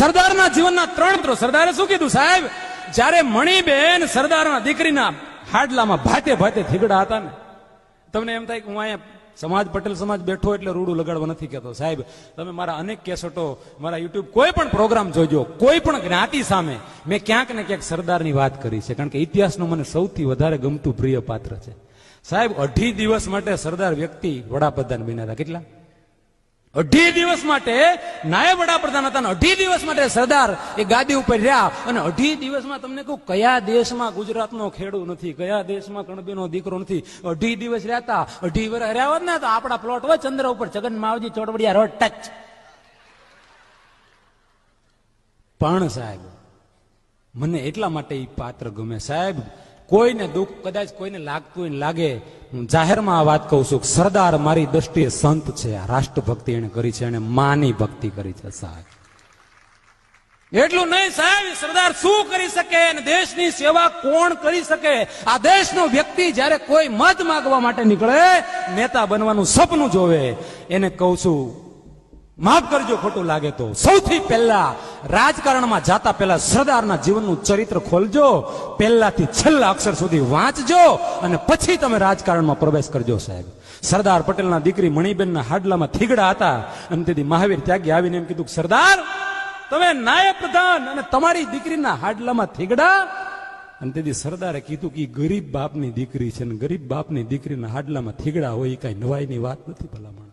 સરદારના જીવનના 3 ત્રો. સરદારે શું કીધું સાહેબ? જ્યારે મણીબેન સરદારના દીકરીના હાડલામાં ભાતે ભાતે થીગડા હતા ને, તમને એમ થાય કે હું અહીંયા સમાજ પટેલ સમાજ બેઠો એટલે રૂડું લગાડવા નથી કહેતો. સાહેબ તમે મારા અનેક કેસેટો, મારા યુટ્યુબ કોઈ પણ પ્રોગ્રામ જોજો, કોઈ પણ જ્ઞાતિ સામે મેં ક્યાંક ને ક્યાંક સરદારની વાત કરી છે. કારણ કે ઇતિહાસનું મને સૌથી વધારે ગમતું પ્રિય પાત્ર છે. સાહેબ 2.5 દિવસ માટે સરદાર વ્યક્તિ વડાપ્રધાન બન્યા હતા. કેટલા? 2.5 દિવસ માટે નાયબ વડાપ્રધાન હતા. 2.5 દિવસ માટે સરદાર એ ગાદી ઉપર રહ્યા. અને 2.5 દિવસમાં તમને કહું, કયા દેશમાં ગુજરાતનો ખેડૂત નથી, કયા દેશમાં કણબીનો દીકરો નથી. 2.5 દિવસ રહેતા. 2.5 વર્ષ રહ્યા હોત ને તો આપણા પ્લોટ હોય ચંદ્ર ઉપર, છગન માવજી ચોડવડિયા રોડ ટચ. પણ સાહેબ મને એટલા માટે એ પાત્ર ગમે. સાહેબ કોઈને દુઃખ કદાચ કોઈને લાગતું હોય ને લાગે, હું જાહેરમાં આ વાત કહું છું, સરદાર મારી દ્રષ્ટિએ સંત છે. આ રાષ્ટ્રભક્તિ એને કરી છે, એને માની ભક્તિ કરી છે. સાહેબ એટલું નહીં સાહેબ, સરદાર શું કરી શકે અને દેશની સેવા કોણ કરી શકે? આ દેશનો વ્યક્તિ જ્યારે કોઈ મત માંગવા માટે નીકળે, નેતા બનવાનું સપનું જોવે, એને કહું છું, માફ કરજો ખોટું લાગે તો, સૌથી પહેલા રાજકારણમાં જાતા પહેલા સરદારના જીવનનું ચરિત્ર ખોલજો, પહેલાથી છેલ્લા અક્ષર સુધી વાંચજો અને પછી તમે રાજકારણમાં પ્રવેશ કરજો. સાહેબ સરદાર પટેલના દીકરી મણીબેનના હાડલામાં થીગડા હતા અને તેથી મહાવીર ત્યાગી આવીને એમ કીધું, સરદાર તમે નાયબ પ્રધાન અને તમારી દીકરીના હાડલામાં થીગડા. અને તેથી સરદારે કીધું કે ગરીબ બાપની દીકરી છે, ને ગરીબ બાપની દીકરીના હાડલામાં થીગડા હોય એ કઈ નવાઈની વાત નથી ભલામણ.